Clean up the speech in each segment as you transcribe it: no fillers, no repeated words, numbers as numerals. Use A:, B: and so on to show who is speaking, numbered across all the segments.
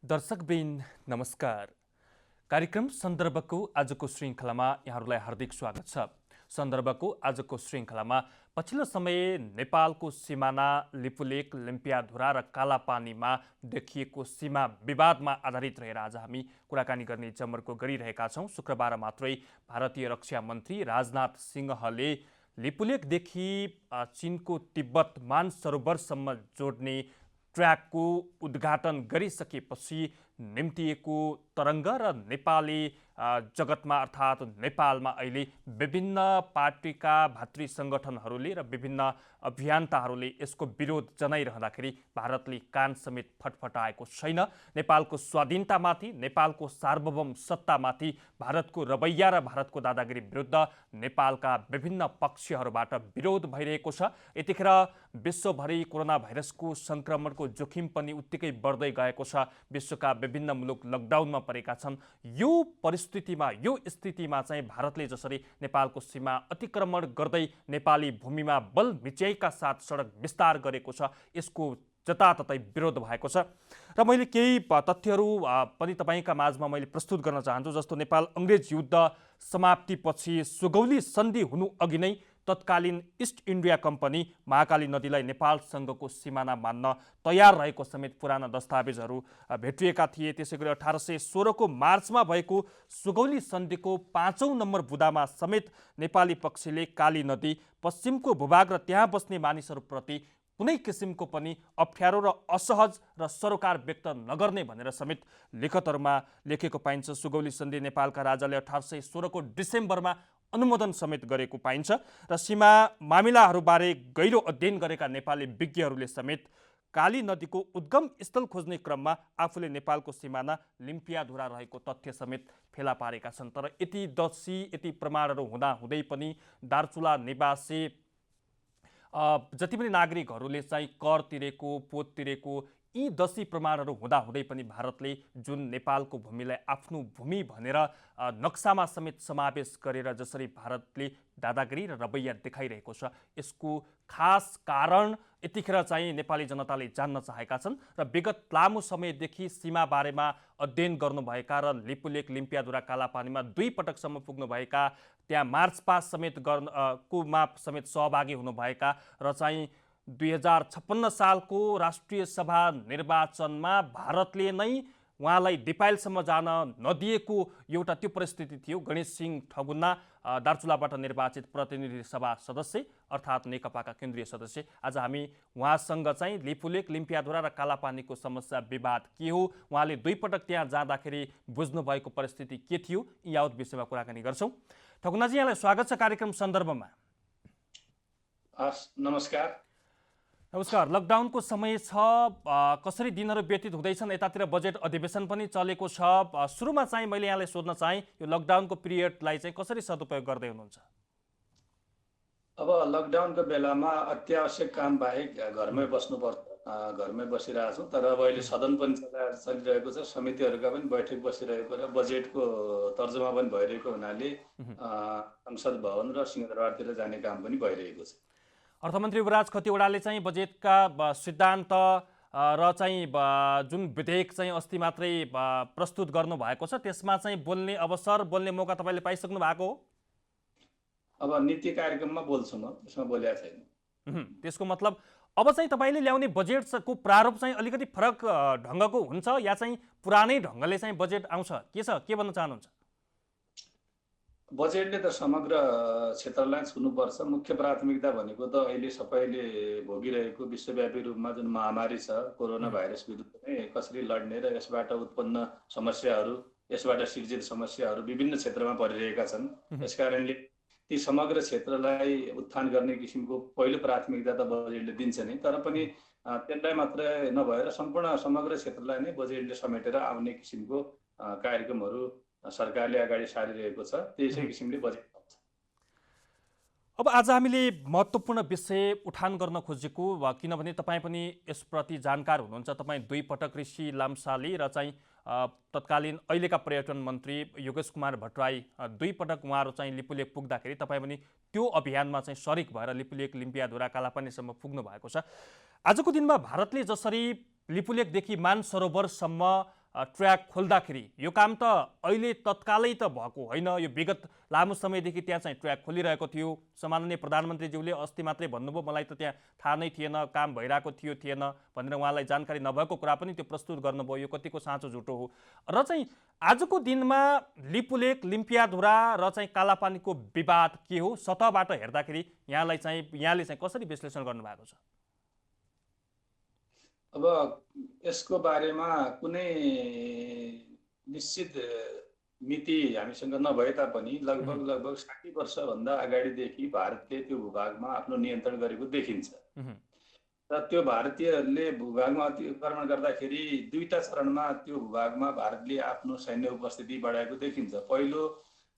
A: दर्शकवृन्द नमस्कार। कार्यक्रम सन्दर्भको आजको श्रृङ्खलामा यहाँहरूलाई हार्दिक स्वागत छ। सन्दर्भको आजको श्रृङ्खलामा पछिल्लो समय नेपालको सिमाना लिपुलेक, लिम्पियाधुरा र कालापानीमा देखिएको सीमा विवादमा आधारित रहेर आज हामी कुराकानी गर्ने जमर्को गरिरहेका छौँ। शुक्रबार मात्रै भारतीय रक्षा मन्त्री राजनाथ सिंहले लिपुलेकदेखि चीनको तिब्बत मानसरोवरसम्म जोड्ने ट्र्याकको उद्घाटन गरिसकेपछि निम्तिएको तरङ्ग र नेपाली जगतमा अर्थात् नेपालमा अहिले विभिन्न पार्टीका भातृ सङ्गठनहरूले र विभिन्न अभियन्ताहरूले यसको विरोध जनाइरहँदाखेरि भारतले कान समेत फटफटाएको छैन। नेपालको स्वाधीनतामाथि, नेपालको सार्वभौम सत्तामाथि भारतको रवैया र भारतको दादागिरी विरुद्ध नेपालका विभिन्न पक्षहरूबाट विरोध भइरहेको छ। यतिखेर विश्वभरि कोरोना भाइरसको सङ्क्रमणको जोखिम पनि उत्तिकै बढ्दै गएको छ। विश्वका विभिन्न मुलुक लकडाउनमा परेका छन्। यो परिस्थितिमा, यो स्थितिमा चाहिँ भारतले जसरी नेपालको सीमा अतिक्रमण गर्दै नेपाली भूमिमा बल मिच्याइका साथ सडक विस्तार गरेको छ, यसको जताततै विरोध भएको छ। र मैले केही तथ्यहरू पनि तपाईँका माझमा मैले प्रस्तुत गर्न चाहन्छु। जस्तो नेपाल अङ्ग्रेज युद्ध समाप्तिपछि सुगौली सन्धि हुनु अघि नै तत्कालीन इस्ट इन्डिया कम्पनी महाकाली नदीलाई नेपालसँगको सिमाना मान्न तयार रहेको समेत पुराना दस्तावेजहरू भेटिएका थिए। त्यसै गरी 1816को मार्चमा भएको सुगौली सन्धिको 5औं नम्बर बुदामा समेत नेपाली पक्षले काली नदी, पश्चिमको भूभाग र त्यहाँ बस्ने मानिसहरूप्रति कुनै किसिमको पनि अप्ठ्यारो र असहज र सरोकार व्यक्त नगर्ने भनेर समेत लेखतहरूमा लेखेको पाइन्छ। सुगौली सन्धि नेपालका राजाले 1816को डिसेम्बरमा अनुमोदन समेत गरेको पाइन्छ र सीमा मामिलाहरूबारे गहिरो अध्ययन गरेका नेपाली विज्ञहरूले समेत काली नदीको उद्गम स्थल खोज्ने क्रममा आफूले नेपालको सिमाना लिम्पियाधुरा रहेको तथ्य समेत फेला पारेका छन्। तर यति प्रमाणहरू हुँदै पनि दार्चुला निवासी जति पनि नागरिकहरूले चाहिँ कर तिरेको, पोत तिरेको यी दसी प्रमाणहरू हुँदै पनि भारतले जुन नेपालको भूमिलाई आफ्नो भूमि भनेर नक्सामा समेत समावेश गरेर जसरी भारतले दादागिरी र रवैया देखाइरहेको छ, यसको खास कारण यतिखेर चाहिँ नेपाली जनताले जान्न चाहेका छन्। र विगत लामो समयदेखि सीमा बारेमा अध्ययन गर्नुभएका र लिपुलेक, लिम्पियाधुरा, कालापानीमा 2 पटकसम्म पुग्नुभएका, त्यहाँ मार्च पास समेत गर्नुमा समेत सहभागी हुनुभएका र चाहिँ 2056 सालको राष्ट्रिय सभा निर्वाचनमा भारतले नै उहाँलाई दिपायलसम्म जान नदिएको एउटा त्यो परिस्थिति थियो। गणेश सिंह ठगुन्ना दार्चुलाबाट निर्वाचित प्रतिनिधि सभा सदस्य अर्थात् नेकपाका केन्द्रीय सदस्य, आज हामी उहाँसँग चाहिँ लिपुलेक, लिम्पियाधुरा र कालापानीको समस्या विवाद के हो, उहाँले 2 पटक त्यहाँ जाँदाखेरि बुझ्नुभएको परिस्थिति के थियो, यी यावत विषयमा कुराकानी गर्छौँ। ठगुन्नाजी, यहाँलाई स्वागत छ कार्यक्रम सन्दर्भमा।
B: नमस्कार।
A: लकडाउनको समय छ, कसरी दिनहरू व्यतीत हुँदैछन्? यतातिर बजेट अधिवेशन पनि चलेको छ। सुरुमा चाहिँ मैले यहाँलाई सोध्न चाहेँ, यो लकडाउनको पिरियडलाई चाहिँ कसरी सदुपयोग गर्दै हुनुहुन्छ?
B: अब लकडाउनको बेलामा अत्यावश्यक काम बाहेक घरमै बस्नुपर्छ, घरमै बसिरहेछौँ। तर अब अहिले सदन पनि चलिरहेको छ, समितिहरूका पनि बैठक बसिरहेको र बजेटको तर्जुमा पनि भइरहेको हुनाले संसद भवन र सिंहदरबारतिर जाने काम पनि भइरहेको छ।
A: अर्थमन्त्री युवराज खतिवडाले चाहिँ बजेटका सिद्धान्त र चाहिँ जुन विधेयक चाहिँ अस्ति मात्रै प्रस्तुत गर्नुभएको छ, त्यसमा चाहिँ बोल्ने अवसर, बोल्ने मौका तपाईँले पाइसक्नु भएको हो?
B: अब नीति कार्यक्रममा बोल्छु म, त्यसमा बोलेको छैन।
A: त्यसको मतलब अब चाहिँ तपाईँले ल्याउने बजेटको प्रारूप चाहिँ अलिकति फरक ढङ्गको हुन्छ या चाहिँ पुरानै ढङ्गले चाहिँ बजेट आउँछ, के भन्न चाहनुहुन्छ?
B: बजेटले त समग्र क्षेत्रलाई छुनुपर्छ। मुख्य प्राथमिकता भनेको त अहिले सबैले भोगिरहेको विश्वव्यापी रूपमा जुन महामारी छ, कोरोना भाइरस विरुद्ध नै कसरी लड्ने र यसबाट उत्पन्न समस्याहरू, यसबाट सिर्जित समस्याहरू विभिन्न क्षेत्रमा परिरहेका छन्। यसकारणले ती समग्र क्षेत्रलाई उत्थान गर्ने किसिमको पहिलो प्राथमिकता त बजेटले दिन्छ नै। तर पनि त्यसलाई मात्रै नभएर सम्पूर्ण समग्र क्षेत्रलाई नै बजेटले समेटेर आउने किसिमको कार्यक्रमहरू सरकारले अगाडि सारिरहेको छ। त्यसै किसिमले बजेट आउँछ।
A: अब आज हामीले महत्त्वपूर्ण विषय उठान गर्न खोजेको, किनभने तपाईँ पनि यसप्रति जानकार हुनुहुन्छ। तपाईँ 2 पटक ऋषि लाम्साली र चाहिँ तत्कालीन अहिलेका पर्यटन मन्त्री योगेश कुमार भट्टराई 2 पटक उहाँहरू चाहिँ लिपुलेक पुग्दाखेरि तपाईँ पनि त्यो अभियानमा चाहिँ सरिक भएर लिपुलेक, लिम्पियाधुरा, कालापानीसम्म पुग्नु भएको छ। आजको दिनमा भारतले जसरी लिपुलेकदेखि मानसरोवरसम्म ट्र्याक खोल्दाखेरि यो काम त अहिले तत्कालै त भएको होइन, यो विगत लामो समयदेखि त्यहाँ चाहिँ ट्र्याक खोलिरहेको थियो। सम्माननीय प्रधानमन्त्रीज्यूले अस्ति मात्रै भन्नुभयो मलाई त त्यहाँ थाहा नै थिएन, काम भइरहेको थियो थिएन भनेर उहाँलाई जानकारी नभएको कुरा पनि त्यो प्रस्तुत गर्नुभयो। यो कतिको साँचो झुटो हो र चाहिँ आजको दिनमा लिपुलेक, लिम्पियाधुरा र चाहिँ कालापानीको विवाद के हो, सतहबाट हेर्दाखेरि यहाँले चाहिँ कसरी विश्लेषण गर्नुभएको छ?
B: अब यसको बारेमा कुनै निश्चित मिति हामीसँग नभए तापनि लगभग 60 वर्षभन्दा अगाडिदेखि भारतले त्यो भूभागमा आफ्नो नियन्त्रण गरेको देखिन्छ। र त्यो भारतीयहरूले भूभागमा अतिक्रमण गर्दाखेरि दुईटा चरणमा त्यो भूभागमा भारतले आफ्नो सैन्य उपस्थिति बढाएको देखिन्छ। पहिलो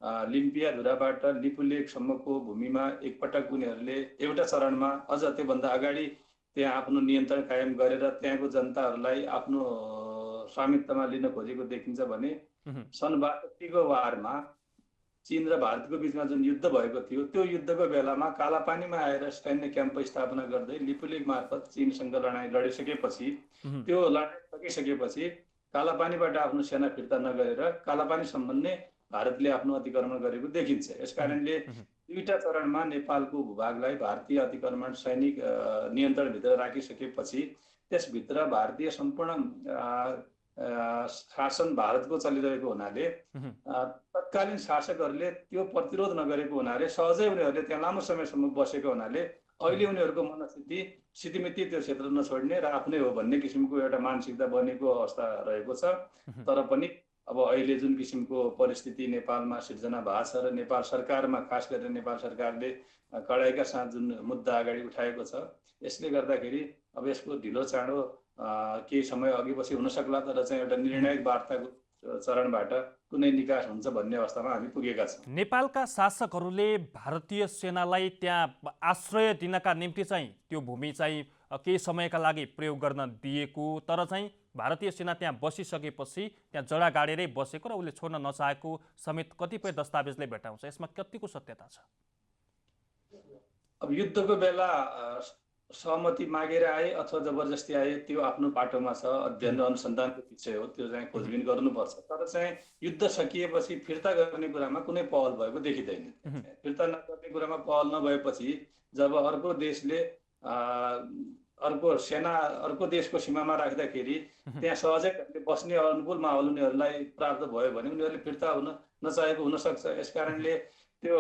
B: लिम्पियाधुराबाट लिपुलेकसम्मको भूमिमा एकपटक उनीहरूले एउटा चरणमा अझ त्योभन्दा अगाडि त्यहाँ आफ्नो नियन्त्रण कायम गरेर त्यहाँको जनताहरूलाई आफ्नो स्वामित्वमा लिन खोजेको देखिन्छ भने सन् 62को वारमा चीन र भारतको बिचमा जुन युद्ध भएको थियो त्यो युद्धको बेलामा कालापानीमा आएर सैन्य क्याम्प स्थापना गर्दै लिपुलेक मार्फत चीनसँग लडाईँ लडिसकेपछि त्यो लडाईँ सकिसकेपछि कालापानीबाट आफ्नो सेना फिर्ता नगरेर कालापानीसम्म नै भारतले आफ्नो अतिक्रमण गरेको देखिन्छ। यसकारणले दुईटा चरणमा नेपालको भूभागलाई भारतीय अतिक्रमण सैनिक नियन्त्रणभित्र राखिसकेपछि त्यसभित्र भारतीय सम्पूर्ण शासन भारतको चलिरहेको हुनाले तत्कालीन शासकहरूले त्यो प्रतिरोध नगरेको हुनाले सहजै उनीहरूले त्यहाँ लामो समयसम्म बसेको हुनाले अहिले उनीहरूको मनस्थिति सितिमिति त्यो क्षेत्र नछोड्ने र आफ्नै हो भन्ने किसिमको एउटा मानसिकता बनेको अवस्था रहेको छ। तर पनि अब अहिले जुन किसिमको परिस्थिति नेपालमा सिर्जना भएको छ र नेपाल सरकारमा खास गरेर नेपाल सरकारले कडाइका साथ जुन मुद्दा अगाडि उठाएको छ यसले गर्दाखेरि अब यसको ढिलो चाँडो केही समय अघि पछि हुन सक्ला, तर चाहिँ एउटा निर्णायक वार्ताको चरणबाट कुनै निकास हुन्छ भन्ने अवस्थामा हामी पुगेका छौँ।
A: नेपालका शासकहरूले भारतीय सेनालाई त्यहाँ आश्रय दिनका निम्ति चाहिँ त्यो भूमि चाहिँ केही समयका लागि प्रयोग गर्न दिएको, तर चाहिँ भारतीय सेना त्यहाँ बसिसकेपछि त्यहाँ जडा गाडेरै बसेको र उसले छोड्न नचाहेको समेत कतिपय दस्तावेजले भेटाउँछ। यसमा कतिको सत्यता छ?
B: अब युद्धको बेला सहमति मागेर आए अथवा जबरजस्ती आए त्यो आफ्नो पाटोमा छ, अध्ययन र अनुसन्धानको विषय हो, त्यो चाहिँ खोजबिन गर्नुपर्छ। तर चाहिँ युद्ध सकिएपछि फिर्ता गर्ने कुरामा कुनै पहल भएको देखिँदैन। फिर्ता नगर्ने कुरामा पहल नभएपछि जब अर्को देशले अर्को सेना अर्को देशको सीमामा राख्दाखेरि त्यहाँ सहजै बस्ने अनुकूल माहौल उनीहरूलाई प्राप्त भयो भने उनीहरूले फिर्ता हुन नचाहेको हुनसक्छ। यसकारणले त्यो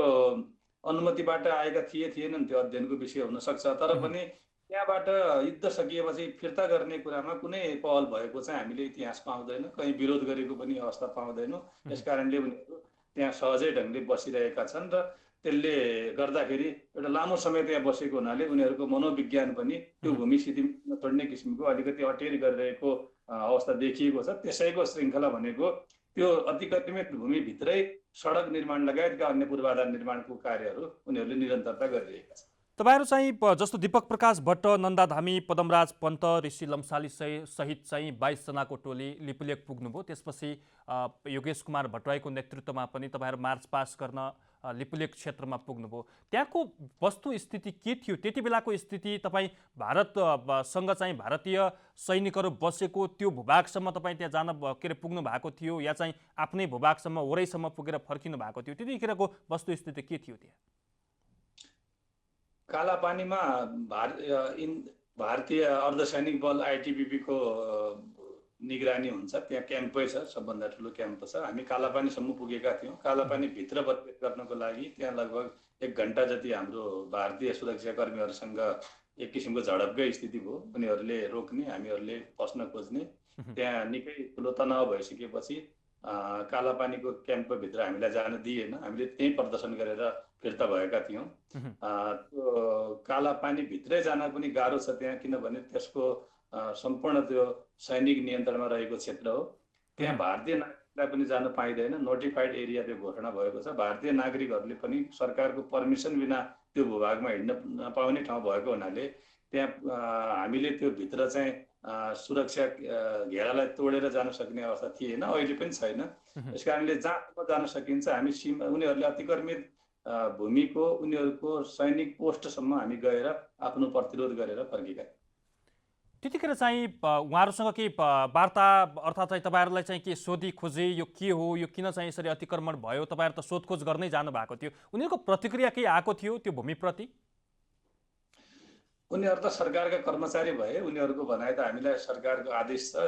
B: अनुमतिबाट आएका थिएनन्, त्यो अध्ययनको विषय हुनसक्छ। तर पनि त्यहाँबाट युद्ध सकिएपछि फिर्ता गर्ने कुरामा कुनै पहल भएको चाहिँ हामीले इतिहास पाउँदैनौँ, कहीँ विरोध गरेको पनि अवस्था पाउँदैनौँ। यसकारणले उनीहरू त्यहाँ सहजै ढङ्गले बसिरहेका छन् र त्यसले गर्दाखेरि एउटा लामो समय त्यहाँ बसेको हुनाले उनीहरूको मनोविज्ञान पनि त्यो भूमि स्थिति नछोड्ने किसिमको अलिकति अटेरी गरिरहेको अवस्था देखिएको छ। त्यसैको श्रृङ्खला भनेको त्यो अतिक्रमित भूमिभित्रै सडक निर्माण लगायतका अन्य पूर्वाधार निर्माणको कार्यहरू उनीहरूले निरन्तरता गरिरहेका छन्।
A: तपाईहरु चाहिँ जस्तो दीपक प्रकाश भट्ट, नन्दा धामी, पदमराज पन्त, ऋषि लम्साली सहित चाहिँ 22 जनाको टोली लिपुलेक पुग्नुभयो। त्यसपछि योगेश कुमार भट्टराईको नेतृत्वमा पनि तपाईहरु मार्च पास गर्न लिपुलेक क्षेत्रमा पुग्नुभयो। त्यहाँको वस्तुस्थिति के थियो? त्यति बेलाको स्थिति तपाईँ भारतसँग चाहिँ भारतीय सैनिकहरू बसेको त्यो भूभागसम्म तपाईँ त्यहाँ जान के अरे पुग्नु भएको थियो या चाहिँ आफ्नै भूभागसम्म वरैसम्म पुगेर फर्किनु भएको थियो? त्यतिखेरको वस्तुस्थिति के थियो त्यहाँ?
B: कालापानीमा भारतीय अर्धसैनिक बल आइटिबिपी को निगरानी हुन्छ। त्यहाँ क्याम्पै छ, सबभन्दा ठुलो क्याम्प छ। हामी कालापानीसम्म पुगेका थियौँ। कालापानी भित्र प्रवेश गर्नको लागि त्यहाँ लगभग 1 घण्टा जति हाम्रो भारतीय सुरक्षाकर्मीहरूसँग एक किसिमको झडपकै स्थिति भयो। उनीहरूले रोक्ने, हामीहरूले पस्न खोज्ने। त्यहाँ निकै ठुलो तनाव भइसकेपछि कालापानीको क्याम्पभित्र हामीलाई जान दिएन। हामीले त्यहीँ प्रदर्शन गरेर फिर्ता भएका थियौँ। त्यो कालापानीभित्रै जान पनि गाह्रो छ त्यहाँ, किनभने त्यसको सम्पूर्ण त्यो सैनिक नियन्त्रणमा रहेको क्षेत्र हो। त्यहाँ भारतीय नागरिकलाई पनि जान पाइँदैन। नोटिफाइड एरिया त्यो घोषणा भएको छ। भारतीय नागरिकहरूले पनि सरकारको पर्मिसन बिना त्यो भूभागमा हिँड्न नपाउने ठाउँ भएको हुनाले त्यहाँ हामीले त्यो भित्र चाहिँ सुरक्षा घेरालाई तोडेर जान सक्ने अवस्था थिएन, अहिले पनि छैन। यसकारणले जहाँसम्म जान सकिन्छ हामी सीमा उनीहरूले अतिक्रमित भूमिको उनीहरूको सैनिक पोस्टसम्म हामी गएर आफ्नो प्रतिरोध गरेर फर्केका।
A: त्यतिखेर चाहिँ उहाँहरूसँग केही वार्ता अर्थात् चाहिँ तपाईँहरूलाई चाहिँ के सोधी खोजे यो के हो, यो किन चाहिँ यसरी अतिक्रमण भयो, तपाईँहरू त सोधखोज गर्नै जानु भएको थियो, उनीहरूको प्रतिक्रिया केही आएको थियो त्यो भूमिप्रति?
B: उनीहरू त सरकारका कर्मचारी भए, उनीहरूको भनाइ त हामीलाई सरकारको आदेश छ,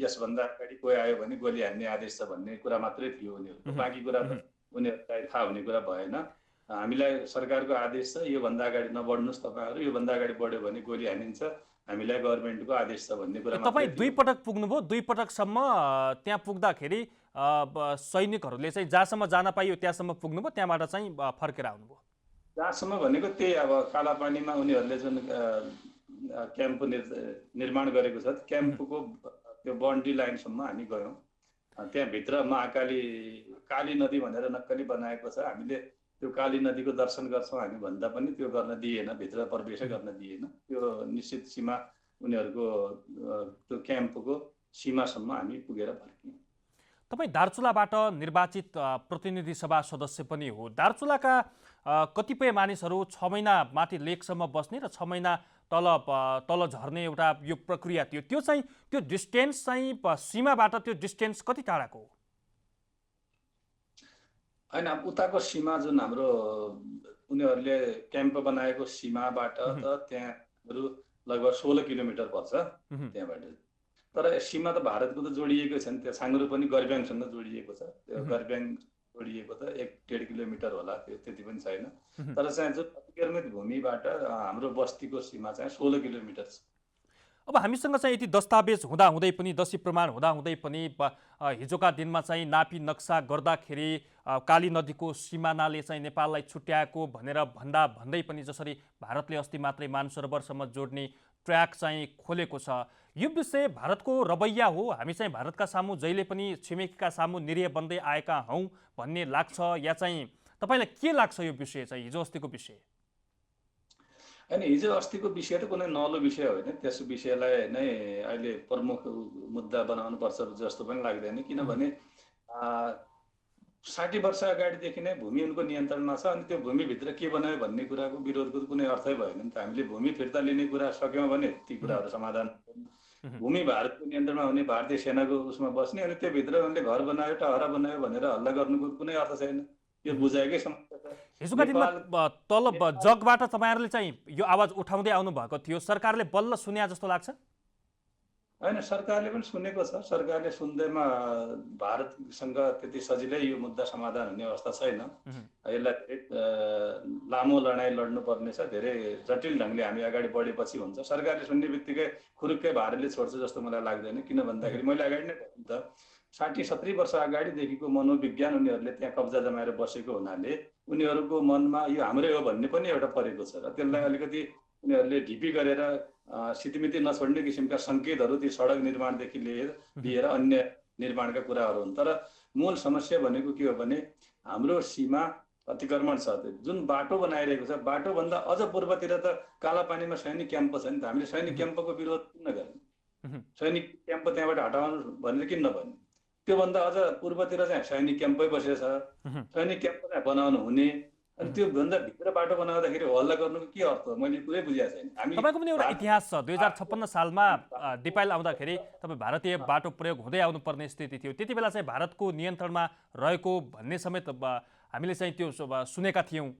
B: यसभन्दा अगाडि कोही आयो भने गोली हान्ने आदेश छ भन्ने कुरा मात्रै थियो उनीहरूको। बाँकी कुरा त उनीहरूलाई थाहा हुने कुरा भएन। हामीलाई सरकारको आदेश छ, योभन्दा अगाडि नबढ्नुहोस् तपाईँहरू, योभन्दा अगाडि बढ्यो भने गोली हानिन्छ, हामीलाई गभर्मेन्टको आदेश छ भन्ने कुरा मात्रै
A: तपाईँ
B: थियो।
A: 2 पटक पुग्नुभयो, 2 पटकसम्म त्यहाँ पुग्दाखेरि सैनिकहरूले चाहिँ जहाँसम्म जान पाइयो त्यहाँसम्म पुग्नुभयो, त्यहाँबाट चाहिँ फर्केर आउनुभयो?
B: जहाँसम्म भनेको त्यही अब कालापानीमा उनीहरूले जुन क्याम्प निर्माण गरेको छ, क्याम्पको त्यो बाउन्ड्री लाइनसम्म हामी गयौँ। त्यहाँभित्र काली नदी भनेर नक्कली बनाएको छ, हामीले त्यो काली नदीको दर्शन गर्छौँ हामी भन्दा पनि त्यो गर्न दिएन, भित्र प्रवेशै गर्न दिएन। त्यो निश्चित सीमा उनीहरूको त्यो क्याम्पको सीमासम्म हामी पुगेर फर्क्यौँ।
A: तपाईँ दार्चुलाबाट निर्वाचित प्रतिनिधि सभा सदस्य पनि हो। दार्चुलाका कतिपय मानिसहरू 6 महिना माथि लेकसम्म बस्ने र 6 महिना तल झर्ने एउटा यो प्रक्रिया थियो। त्यो चाहिँ त्यो डिस्टेन्स चाहिँ सीमाबाट त्यो डिस्टेन्स कति टाढाको हो?
B: होइन, उताको सीमा जुन हाम्रो उनीहरूले क्याम्प बनाएको सीमाबाट त त्यहाँहरू लगभग 16 किलोमिटर पर्छ त्यहाँबाट। तर सीमा त भारतको त जोडिएको छैन, त्यो साङ्ग्रो पनि गर्ब्याङसँग जोडिएको छ। त्यो गर्ब्याङ जोडिएको त 1-1.5 किलोमिटर होला, त्यो त्यति पनि छैन। तर चाहिँ जुन अतिक्रमित भूमिबाट हाम्रो बस्तीको सीमा चाहिँ 16 किलोमिटर छ।
A: अब हामीसँग चाहिँ यति दस्तावेज हुँदाहुँदै पनि, दसी प्रमाण हुँदाहुँदै पनि हिजोका दिनमा चाहिँ नापी नक्सा गर्दाखेरि काली नदीको सिमानाले चाहिँ नेपाललाई छुट्याएको भनेर भन्दै पनि जसरी भारतले अस्ति मात्रै मानसरोवरसम्म जोड्ने ट्र्याक चाहिँ खोलेको छ, यो विषय भारतको रवैया हो, हामी चाहिँ भारतका सामु जहिले पनि छिमेकीका सामु निरीह बन्दै आएका हौँ भन्ने लाग्छ, या चाहिँ तपाईँलाई के लाग्छ यो विषय चाहिँ हिजो अस्तिको विषय?
B: होइन, हिजो अस्तिको विषय त कुनै नौलो विषय होइन, त्यस विषयलाई नै अहिले प्रमुख मुद्दा बनाउनुपर्छ जस्तो पनि लाग्दैन। किनभने 60 वर्ष अगाडिदेखि नै भूमि उनको नियन्त्रणमा छ, अनि त्यो भूमिभित्र के बनायो भन्ने कुराको विरोधको कुनै अर्थै भएन नि त। हामीले भूमि फिर्ता लिने कुरा सक्यौँ भने ती कुराहरू समाधान। भूमि भारतको नियन्त्रणमा हुने, भारतीय सेनाको उसमा बस्ने, अनि त्योभित्र उनले घर बनायो, टहरा बनायो भनेर हल्ला गर्नुको कुनै अर्थ छैन। यो बुझाएकै समस्या छ।
A: हिजोका दिनमा तल जगबाट तपाईँहरूले चाहिँ यो आवाज उठाउँदै आउनु भएको थियो, सरकारले बल्ल सुन्या जस्तो लाग्छ?
B: होइन, सरकारले पनि सुनेको छ। सरकारले सुन्दैमा भारतसँग त्यति सजिलै यो मुद्दा समाधान हुने अवस्था छैन। यसलाई लामो लडाइँ लड्नुपर्ने छ, धेरै जटिल ढङ्गले हामी अगाडि बढेपछि हुन्छ। सरकारले सुन्ने बित्तिकै खुरुक्कै भारतले छोड्छ जस्तो मलाई लाग्दैन। किन भन्दाखेरि मैले अगाडि नै भने त 60-70 वर्ष अगाडिदेखिको मनोविज्ञान उनीहरूले त्यहाँ कब्जा जमाएर बसेको हुनाले उनीहरूको मनमा यो हाम्रै हो भन्ने पनि एउटा परेको छ, र त्यसलाई अलिकति उनीहरूले ढिपी गरेर सितिमिति नछोड्ने किसिमका सङ्केतहरू ती सडक निर्माणदेखि लिएर अन्य निर्माणका कुराहरू हुन्। तर मूल समस्या भनेको के हो भने हाम्रो सीमा अतिक्रमण छ। जुन बाटो बनाइरहेको छ, बाटोभन्दा अझ पूर्वतिर त कालापानीमा सैनिक क्याम्प छ नि त। हामीले सैनिक क्याम्पको विरोध किन गर्ने? सैनिक क्याम्प त्यहाँबाट हटाउनु भनेर किन नभन्ने? त्योभन्दा अझ पूर्वतिर चाहिँ सैनिक क्याम्पै बसेको छ, सैनिक क्याम्प चाहिँ बनाउनु हुने, अनि त्योभन्दा भित्र बाटो बनाउँदाखेरि हल्ला गर्नुको के अर्थ हो? मैले पुरै बुझेको छैन।
A: तपाईँको पनि एउटा इतिहास छ। 2056 सालमा दिपायल आउँदाखेरि तपाईँ भारतीय बाटो प्रयोग हुँदै आउनुपर्ने स्थिति थियो, त्यति बेला चाहिँ भारतको नियन्त्रणमा रहेको भन्ने समेत हामीले चाहिँ त्यो सुनेका थियौँ।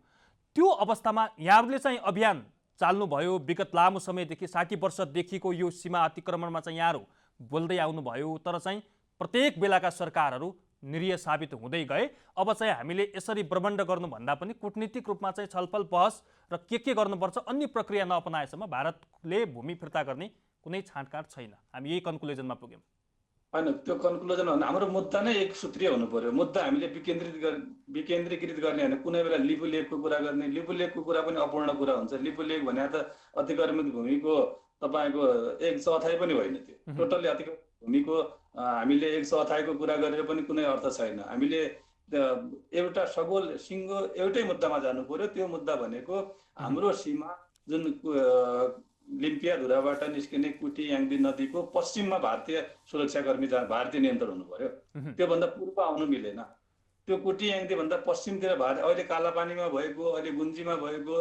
A: त्यो अवस्थामा यहाँहरूले चाहिँ अभियान चाल्नुभयो, विगत लामो समयदेखि 60 वर्षदेखिको यो सीमा अतिक्रमणमा चाहिँ यहाँहरू बोल्दै आउनुभयो, तर चाहिँ प्रत्येक बेलाका सरकारहरू निरीह साबित हुँदै गए। अब चाहिँ हामीले यसरी प्रबन्ध गर्नुभन्दा पनि कूटनीतिक रूपमा चाहिँ छलफल बहस र के गर्नुपर्छ अन्य प्रक्रिया नअपनाएसम्म भारतले भूमि फिर्ता गर्ने कुनै छाँटकाँट छैन। हामी यही कन्क्लुजनमा पुग्यौँ।
B: होइन, त्यो कन्क्लुजन हो, हाम्रो मुद्दा नै एक सूत्रीय हुनु पर्यो। मुद्दा हामीले विकेन्द्रीकृत गर्ने होइन। कुनै बेला लिपु लेकको कुरा गर्ने, लिपु लेकको कुरा पनि अपूर्ण कुरा हुन्छ। लिपु लेक भने त अतिक्रमित भूमिको तपाईँको 1/4 पनि होइन, त्यो टोटल्ली अतिक्रमित भूमिको हामीले 1/4 कुरा गरेर पनि कुनै अर्थ छैन। हामीले एउटा सिङ्गो एउटै मुद्दामा जानु पर्यो। त्यो मुद्दा भनेको हाम्रो सीमा जुन लिम्पियाधुराबाट निस्किने कुटी याङ्दी नदीको पश्चिममा भारतीय सुरक्षाकर्मी भारतीय नियन्त्रण हुनु पर्यो। त्योभन्दा पूर्व आउनु मिलेन। त्यो कुटियाङदी भन्दा पश्चिमतिर अहिले कालापानीमा भएको, अहिले गुन्जीमा भएको,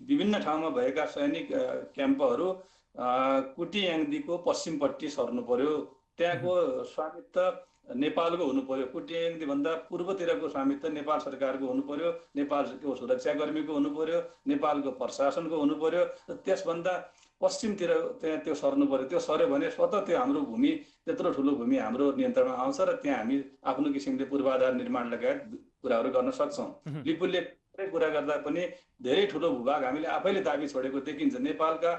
B: विभिन्न ठाउँमा भएका सैनिक क्याम्पहरू कुटियाङदीको पश्चिमपट्टि सर्नु पर्यो। त्यहाँको स्वामित्व नेपालको हुनु पर्यो। कुटियाङदी भन्दा पूर्वतिरको स्वामित्व नेपाल सरकारको हुनु पर्यो, नेपालको सुरक्षाकर्मीको हुनु पर्यो, नेपालको प्रशासनको हुनु पर्यो। त्यसभन्दा पश्चिमतिर त्यहाँ त्यो सर्नु पर्यो। त्यो सर्यो भने स्वतः त्यो हाम्रो भूमि, त्यत्रो ठुलो भूमि हाम्रो नियन्त्रणमा आउँछ र त्यहाँ हामी आफ्नो किसिमले पूर्वाधार निर्माण लगायत कुराहरू गर्न सक्छौँ। लिपुले कुरा गर्दा पनि धेरै ठुलो भूभाग हामीले आफैले दाबी छोडेको देखिन्छ। नेपालका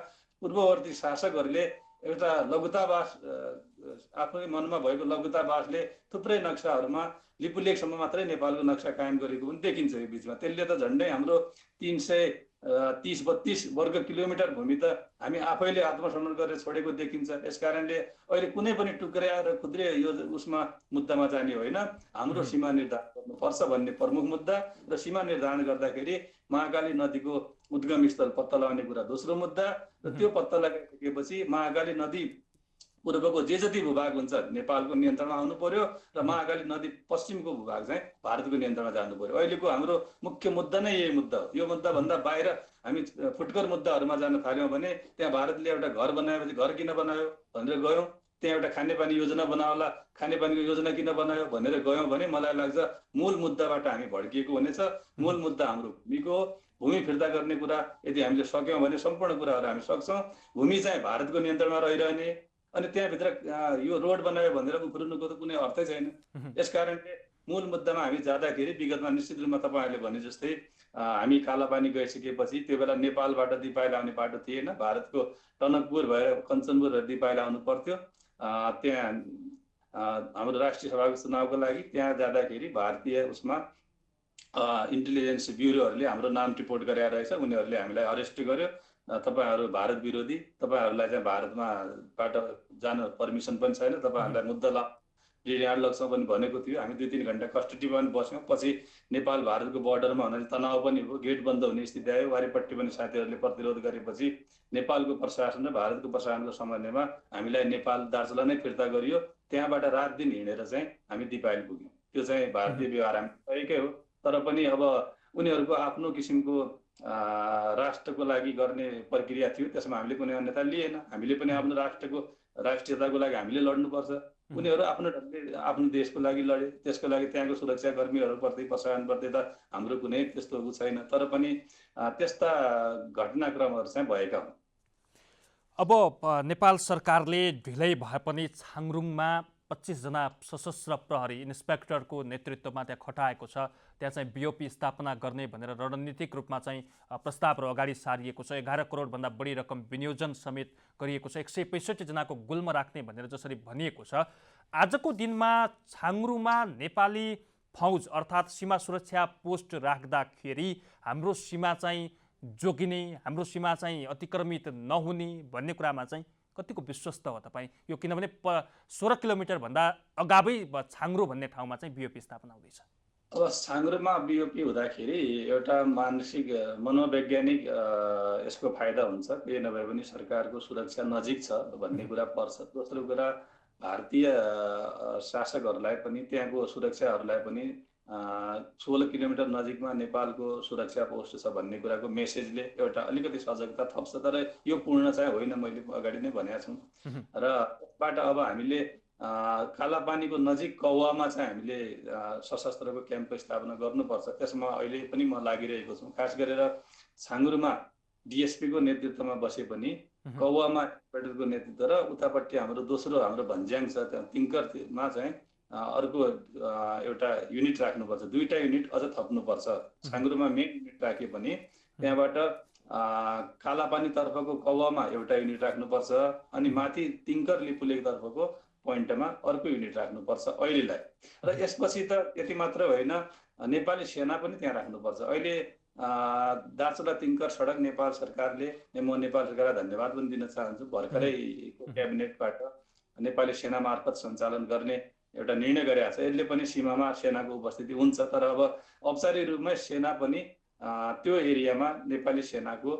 B: पूर्ववर्ती शासकहरूले एउटा लघुतावास, आफ्नै मनमा भएको लघुतावासले थुप्रै नक्साहरूमा लिपुलेखसम्म मात्रै नेपालको नक्सा कायम गरेको पनि देखिन्छ यो बिचमा। त्यसले त झन्डै हाम्रो 330-32 वर्ग किलोमिटर भूमि त हामी आफैले आत्मसमर्पण गरेर छोडेको देखिन्छ। यसकारणले अहिले कुनै पनि टुक्र्याएर खुद्रे यो उसमा मुद्दामा जाने होइन, हाम्रो सीमा निर्धारण गर्नुपर्छ भन्ने प्रमुख मुद्दा र सीमा निर्धारण गर्दाखेरि महाकाली नदीको उद्गम स्थल पत्ता लगाउने कुरा दोस्रो मुद्दा र त्यो पत्ता लगाइसकेपछि महाकाली नदी पूर्वको जे जति भूभाग हुन्छ नेपालको नियन्त्रणमा आउनु पर्यो र महाकाली नदी पश्चिमको भूभाग चाहिँ भारतको नियन्त्रणमा जानु पर्यो। अहिलेको हाम्रो मुख्य मुद्दा नै यही मुद्दा हो। यो मुद्दा भन्दा बाहिर हामी फुटकर मुद्दाहरूमा जान थाल्यौँ भने त्यहाँ भारतले एउटा घर बनाएपछि घर किन बनायो भनेर गयौँ, त्यहाँ एउटा खानेपानी योजना बनाउला, खानेपानीको योजना किन बनायो भनेर गयौँ भने मलाई लाग्छ मूल मुद्दाबाट हामी भड्किएको हुनेछ। मूल मुद्दा हाम्रो भूमिको भूमि फिर्ता गर्ने कुरा यदि हामीले सक्यौँ भने सम्पूर्ण कुराहरू हामी सक्छौँ। भूमि चाहिँ भारतको नियन्त्रणमा रहिरहने, अनि त्यहाँभित्र यो रोड बनायो भनेर उफ्रिनुको त कुनै अर्थै छैन। यसकारणले मूल मुद्दामा हामी जाँदाखेरि विगतमा निश्चित रूपमा तपाईँहरूले भने जस्तै हामी कालापानी गइसकेपछि त्यो बेला नेपालबाट दिपाइल आउने बाटो थिएन, भारतको टनकपुर भएर कञ्चनपुर भएर दिपाइल आउनु पर्थ्यो। त्यहाँ हाम्रो राष्ट्रिय सभाको चुनावको लागि त्यहाँ जाँदाखेरि भारतीय उसमा इन्टेलिजेन्स ब्युरोहरूले हाम्रो नाम रिपोर्ट गरेर रहेछ, उनीहरूले हामीलाई अरेस्ट गर्यो। तपाईँहरू भारत विरोधी, तपाईँहरूलाई चाहिँ भारतमा बाट जान पर्मिसन पनि छैन, तपाईँहरूलाई मुद्दा रिमान्ड लाग्छौँ पनि भनेको थियो। हामी 2-3 घन्टा कस्टडीमा पनि बस्यौँ। पछि नेपाल भारतको बोर्डरमा हुनाले तनाव पनि हो, गेट बन्द हुने स्थिति आयो। वारिपट्टि पनि साथीहरूले प्रतिरोध गरेपछि नेपालको प्रशासन र भारतको प्रशासनको समन्वयमा हामीलाई नेपाल दार्चुला नै फिर्ता गरियो। त्यहाँबाट रात दिन हिँडेर चाहिँ हामी दिपाइल पुग्यौँ। त्यो चाहिँ भारतीय व्यवहार हामी सहीकै हो, तर पनि अब उनीहरूको आफ्नो किसिमको राष्ट्रको लागि गर्ने प्रक्रिया थियो, त्यसमा हामीले कुनै अन्यथा लिएन। हामीले पनि आफ्नो राष्ट्रको राष्ट्रियताको लागि हामीले लड्नुपर्छ। उनीहरू आफ्नो ढङ्गले आफ्नो देशको लागि लडे, त्यसको लागि त्यहाँको सुरक्षाकर्मीहरूप्रति प्रशासनप्रति त हाम्रो कुनै त्यस्तो उ छैन, तर पनि त्यस्ता घटनाक्रमहरू चाहिँ भएका हुन्।
A: अब नेपाल सरकारले ढिलै भए पनि छाङरुङमा 25 जना सशस्त्र प्रहरी इन्सपेक्टरको नेतृत्वमा त्यहाँ खटाएको छ। त्यहाँ चाहिँ बिओपी स्थापना गर्ने भनेर रणनीतिक रूपमा चाहिँ प्रस्तावहरू अगाडि सारिएको छ। 11 करोडभन्दा बढी रकम विनियोजन समेत गरिएको छ। 165 जनाको गुल्म राख्ने भनेर जसरी भनिएको छ, आजको दिनमा छाङरुमा नेपाली फौज अर्थात् सीमा सुरक्षा पोस्ट राख्दाखेरि हाम्रो सीमा चाहिँ जोगिने, हाम्रो सीमा चाहिँ अतिक्रमित नहुने भन्ने कुरामा चाहिँ कतिको विश्वस्त हो तपाईँ? यो किनभने 16 किलोमिटरभन्दा अगावै छाङरु भन्ने ठाउँमा चाहिँ बिओपी स्थापना हुँदैछ।
B: अब छाङरुमा बिओपी हुँदाखेरि एउटा मानसिक मनोवैज्ञानिक यसको फाइदा हुन्छ। केही नभए पनि सरकारको सुरक्षा नजिक छ भन्ने कुरा पर्छ। दोस्रो कुरा भारतीय शासकहरूलाई पनि त्यहाँको सुरक्षाहरूलाई पनि 16 किलोमिटर नजिकमा नेपालको सुरक्षा पोस्ट छ भन्ने कुराको मेसेजले एउटा अलिकति सजगता थप्छ। तर यो पूर्ण चाहिँ होइन, मैले अगाडि नै भनेको छु। र यसबाट अब हामीले कालापानीको नजिक कौवामा चाहिँ हामीले सशस्त्रको क्याम्प स्थापना गर्नुपर्छ। त्यसमा अहिले पनि म लागिरहेको छु। खास गरेर छाङरुमा डिएसपीको नेतृत्वमा बसे पनि कौवामा इन्सपेक्टरको नेतृत्व र उतापट्टि हाम्रो दोस्रो हाम्रो भन्ज्याङ छ त्यहाँ तिङ्करमा चाहिँ अर्को एउटा युनिट राख्नुपर्छ। 2टा युनिट अझ थप्नुपर्छ। छाङरुमा मेन युनिट राखे पनि त्यहाँबाट कालापानी तर्फको कौवामा एउटा युनिट राख्नुपर्छ, अनि माथि तिङ्कर लिपुलेक तर्फको पोइन्टमा अर्को युनिट राख्नुपर्छ अहिलेलाई। र यसपछि त यति मात्र होइन, नेपाली सेना पनि त्यहाँ राख्नुपर्छ। अहिले दार्चुला तिङ्कर सडक नेपाल सरकारले, म नेपाल सरकारलाई धन्यवाद पनि दिन चाहन्छु, भर्खरै क्याबिनेटबाट नेपाली सेना मार्फत सञ्चालन गर्ने एउटा निर्णय गरेको छ। यसले पनि सीमामा सेनाको उपस्थिति हुन्छ, तर अब औपचारिक रूपमै सेना पनि त्यो एरियामा नेपाली सेनाको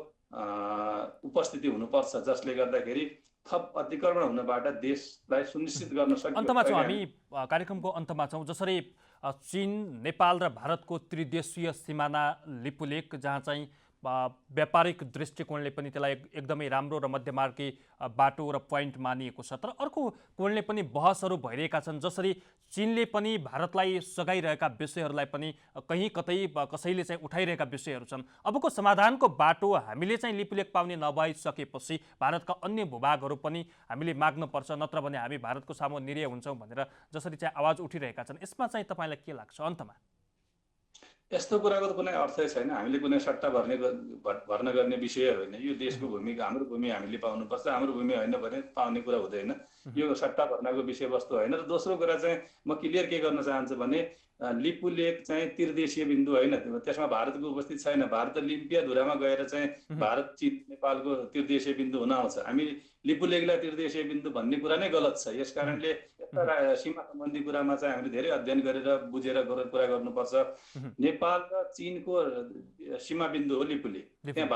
B: उपस्थिति हुनुपर्छ, जसले गर्दाखेरि थप अतिक्रमण हुनबाट देशलाई सुनिश्चित गर्न सकिन्छ।
A: अन्तमा छौँ हामी, कार्यक्रमको अन्तमा छौँ। जसरी चीन, नेपाल र भारतको त्रिदेशीय सिमाना लिपुलेक, जहाँ चाहिँ व्यापारिक दृष्टिकोणले पनि त्यसलाई एकदमै राम्रो र मध्यमार्गी बाटो र पोइन्ट मानिएको छ। तर अर्को कोणले पनि बहसहरू भइरहेका छन्, जसरी चीनले पनि भारतलाई सघाइरहेका विषयहरूलाई पनि कहीँ कतै कसैले चाहिँ उठाइरहेका विषयहरू छन्। अबको समाधानको बाटो हामीले चाहिँ लिपुलेक पाउने नभइसकेपछि भारतका अन्य भूभागहरू पनि हामीले माग्नुपर्छ, नत्र भने हामी भारतको सामु निरीह हुन्छौँ भनेर जसरी चाहिँ आवाज उठिरहेका छन्, यसमा चाहिँ तपाईँलाई के लाग्छ अन्तमा?
B: यस्तो कुराको त कुनै अर्थै छैन। हामीले कुनै सट्टा भर्ना गर्ने विषय होइन। यो देशको भूमि, हाम्रो भूमि हामीले पाउनुपर्छ। हाम्रो भूमि होइन भने पाउने कुरा हुँदैन। यो सट्टा भर्नाको विषयवस्तु होइन। र दोस्रो कुरा चाहिँ म क्लियर के गर्न चाहन्छु भने लिपुलेक चाहिँ त्रिदेशीय बिन्दु होइन, त्यसमा भारतको उपस्थित छैन। भारत लिम्पियाधुरामा गएर चाहिँ भारत, चीन, नेपालको त्रिदेशीय बिन्दु हुन आउँछ। हामी लिपुलेकलाई त्रिदेशीय बिन्दु भन्ने कुरा नै गलत छ। यस कारणले यस्ता सीमा सम्बन्धी कुरामा चाहिँ हामीले धेरै अध्ययन गरेर बुझेर कुरा गर्नुपर्छ। नेपाल र चीनको सीमा बिन्दु हो लिपुलेक। त्यहाँ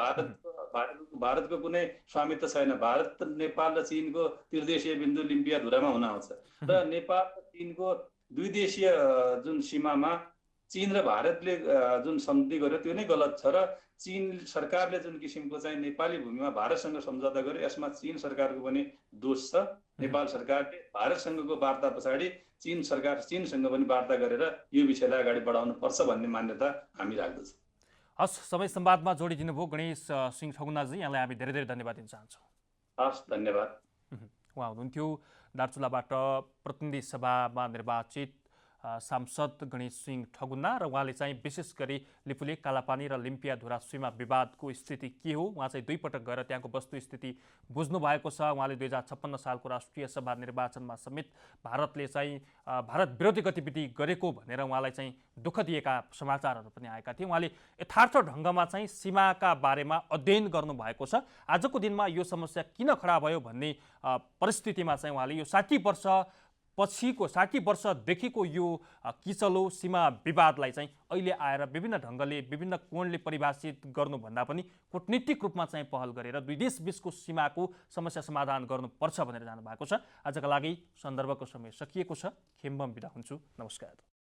B: भारतको कुनै स्वामित्व छैन। भारत, नेपाल र चीनको त्रिदेशीय बिन्दु लिम्पियाधुरामा हुन आउँछ। र नेपाल र चीनको द्विदेशीय जुन सीमामा चीन र भारतले जुन सन्धि गर्यो त्यो नै गलत छ। र चीन सरकारले जुन किसिमको चाहिँ नेपाली भूमिमा भारतसँग सम्झौता गर्यो, यसमा चीन सरकारको पनि दोष छ। नेपाल सरकारले भारतसँगको वार्ता पछाडि चीनसँग पनि वार्ता गरेर यो विषयलाई अगाडि बढाउनु पर्छ भन्ने मान्यता हामी राख्दछौँ।
A: हस्, समय संवादमा जोडिदिनु भयो गणेश सिंह ठगुनाजी, यहाँलाई हामी धेरै धेरै धन्यवाद दिन चाहन्छौँ।
B: हस्, धन्यवाद।
A: उहाँ हुनुहुन्थ्यो दार्चुलाबाट प्रतिनिधि सभामा निर्वाचित सांसद गणेश सिंह ठगुना, र उहाँले चाहिँ विशेष गरी लिपुलेक, कालापानी र लिम्पियाधुरा सीमा विवादको स्थिति के हो, उहाँ चाहिँ दुई पटक गएर त्यहाँको वस्तुस्थिति बुझ्नु भएको छ। उहाँले 2056 सालको राष्ट्रिय सभा निर्वाचनमा समेत भारतले चाहिँ भारत विरोधी गतिविधि गरेको भनेर उहाँलाई चाहिँ दुःख दिएका समाचारहरू पनि आएका थिए। उहाँले यथार्थ ढङ्गमा चाहिँ सीमाका बारेमा अध्ययन गर्नुभएको छ। आजको दिनमा यो समस्या किन खडा भयो भन्ने परिस्थितिमा चाहिँ उहाँले यो 60 वर्षदेखिको यो किचलो सीमा विवादलाई चाहिँ अहिले आएर विभिन्न ढङ्गले, विभिन्न कोणले परिभाषित गर्नुभन्दा पनि कूटनीतिक रूपमा चाहिँ पहल गरेर दुई देश बीचको सीमाको समस्या समाधान गर्नुपर्छ भनेर जानुभएको छ। आजका लागि सन्दर्भको समय सकिएको छ। खेम्बम बिदा हुन्छु। नमस्कार।